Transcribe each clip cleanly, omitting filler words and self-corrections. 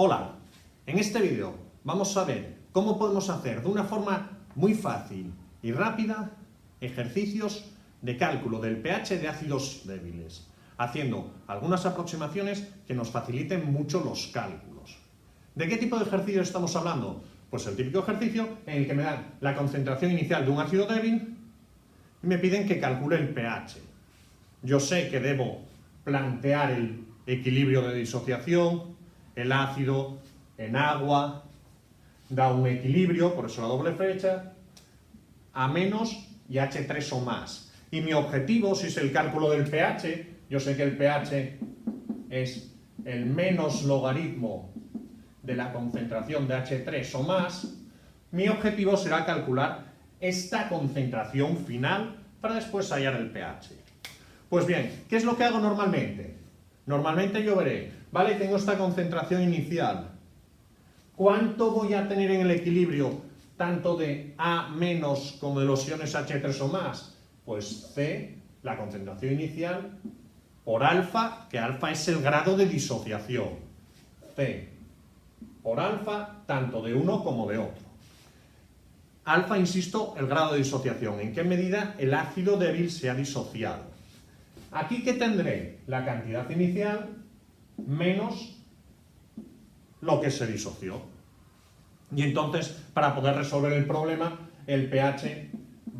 Hola, en este vídeo vamos a ver cómo podemos hacer de una forma muy fácil y rápida ejercicios de cálculo del pH de ácidos débiles, haciendo algunas aproximaciones que nos faciliten mucho los cálculos. ¿De qué tipo de ejercicio estamos hablando? Pues el típico ejercicio en el que me dan la concentración inicial de un ácido débil y me piden que calcule el pH. Yo sé que debo plantear el equilibrio de disociación, el ácido en agua da un equilibrio, por eso la doble flecha, A- y H3 o más. Y mi objetivo, si es el cálculo del pH, yo sé que el pH es el menos logaritmo de la concentración de H3 o más, mi objetivo será calcular esta concentración final para después hallar el pH. Pues bien, ¿qué es lo que hago normalmente? Normalmente yo veré, vale, tengo esta concentración inicial. ¿Cuánto voy a tener en el equilibrio tanto de A- como de los iones H3 o más? Pues C, la concentración inicial, por alfa, que alfa es el grado de disociación. C por alfa, tanto de uno como de otro. Alfa, insisto, el grado de disociación, en qué medida el ácido débil se ha disociado. Aquí, ¿qué tendré? La cantidad inicial menos lo que se disoció. Y entonces, para poder resolver el problema, el pH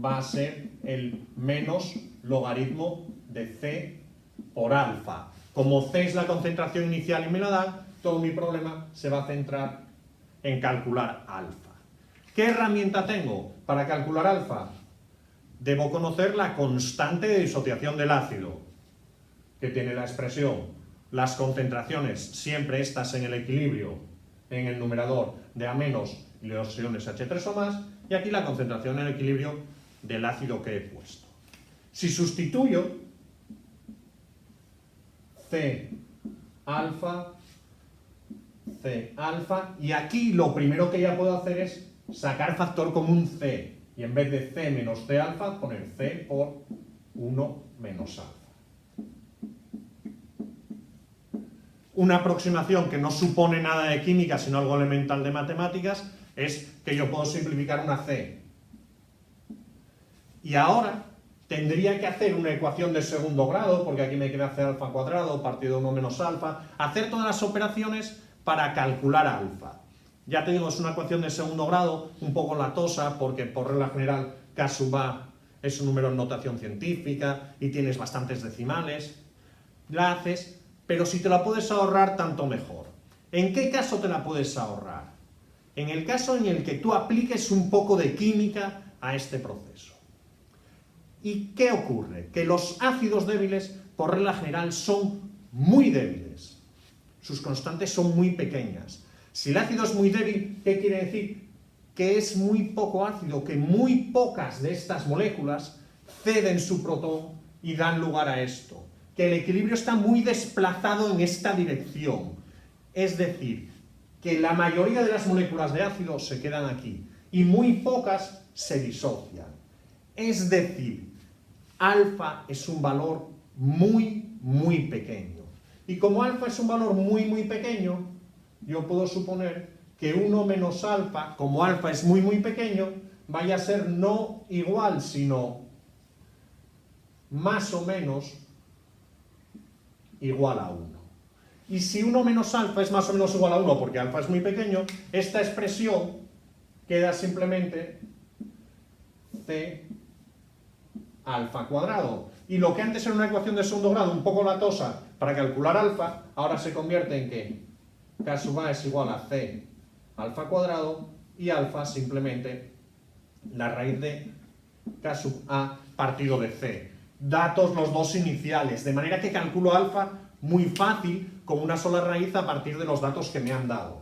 va a ser el menos logaritmo de C por alfa. Como C es la concentración inicial y me la da, todo mi problema se va a centrar en calcular alfa. ¿Qué herramienta tengo para calcular alfa? Debo conocer la constante de disociación del ácido, que tiene la expresión, las concentraciones, siempre estas en el equilibrio, en el numerador de A- y los iones H3 o más, y aquí la concentración en el equilibrio del ácido que he puesto. Si sustituyo C alfa, y aquí lo primero que ya puedo hacer es sacar factor común C, y en vez de C menos C alfa, poner C por 1 menos alfa. Una aproximación que no supone nada de química, sino algo elemental de matemáticas, es que yo puedo simplificar una C. Y ahora tendría que hacer una ecuación de segundo grado, porque aquí me queda C alfa cuadrado partido de 1 menos alfa, hacer todas las operaciones para calcular alfa. Ya te digo, es una ecuación de segundo grado, un poco latosa, porque por regla general K sub A es un número en notación científica y tienes bastantes decimales. La haces, pero si te la puedes ahorrar, tanto mejor. ¿En qué caso te la puedes ahorrar? En el caso en el que tú apliques un poco de química a este proceso. ¿Y qué ocurre? Que los ácidos débiles, por regla general, son muy débiles. Sus constantes son muy pequeñas. Si el ácido es muy débil, ¿qué quiere decir? Que es muy poco ácido, que muy pocas de estas moléculas ceden su protón y dan lugar a esto. Que el equilibrio está muy desplazado en esta dirección. Es decir, que la mayoría de las moléculas de ácido se quedan aquí y muy pocas se disocian. Es decir, alfa es un valor muy, muy pequeño. Y como alfa es un valor muy, muy pequeño, yo puedo suponer que 1 menos alfa, como alfa es muy, muy pequeño, vaya a ser no igual, sino más o menos igual a 1. Y si 1 menos alfa es más o menos igual a 1, porque alfa es muy pequeño, esta expresión queda simplemente C alfa cuadrado. Y lo que antes era una ecuación de segundo grado un poco latosa para calcular alfa, ahora se convierte en que K sub A es igual a C alfa cuadrado y alfa simplemente la raíz de K sub A partido de C. Datos los dos iniciales, de manera que calculo alfa muy fácil con una sola raíz a partir de los datos que me han dado.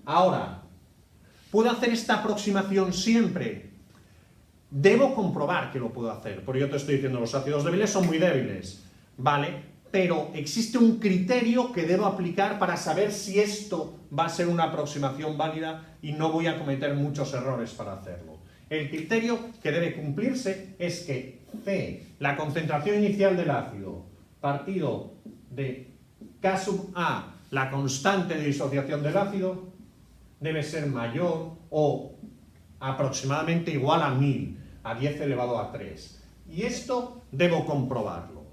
Ahora, ¿puedo hacer esta aproximación siempre? Debo comprobar que lo puedo hacer, porque yo te estoy diciendo, los ácidos débiles son muy débiles, ¿vale? Pero existe un criterio que debo aplicar para saber si esto va a ser una aproximación válida y no voy a cometer muchos errores para hacerlo. El criterio que debe cumplirse es que C, la concentración inicial del ácido, partido de K sub A la constante de disociación del ácido debe ser mayor o aproximadamente igual a 1000, a 10 elevado a 3. Y esto debo comprobarlo.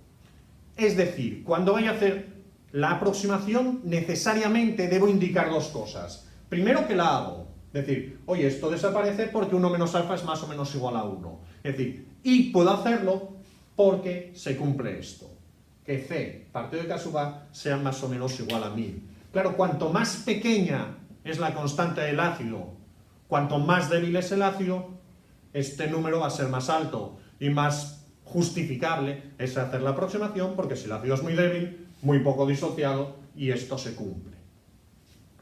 Es decir, cuando vaya a hacer la aproximación, necesariamente debo indicar dos cosas. Primero, que la hago. Es decir, oye, esto desaparece porque 1 menos alfa es más o menos igual a 1. Es decir, y puedo hacerlo porque se cumple esto. Que C partido de K sub A sea más o menos igual a 1000. Claro, cuanto más pequeña es la constante del ácido, cuanto más débil es el ácido, este número va a ser más alto y más justificable es hacer la aproximación, porque si el ácido es muy débil, muy poco disociado, y esto se cumple.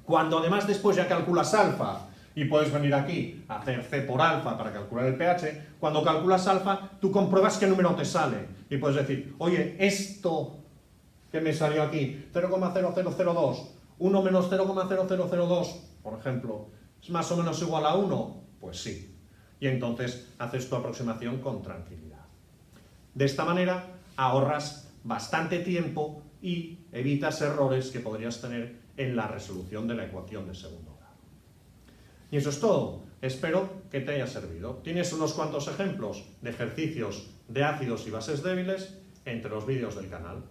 Cuando además después ya calculas alfa y puedes venir aquí a hacer C por alfa para calcular el pH, cuando calculas alfa tú compruebas qué número te sale y puedes decir, oye, esto que me salió aquí, 0,0002, 1 menos 0,0002, por ejemplo, ¿es más o menos igual a 1? Pues sí. Y entonces haces tu aproximación con tranquilidad. De esta manera ahorras bastante tiempo y evitas errores que podrías tener en la resolución de la ecuación de segundo grado. Y eso es todo. Espero que te haya servido. Tienes unos cuantos ejemplos de ejercicios de ácidos y bases débiles entre los vídeos del canal.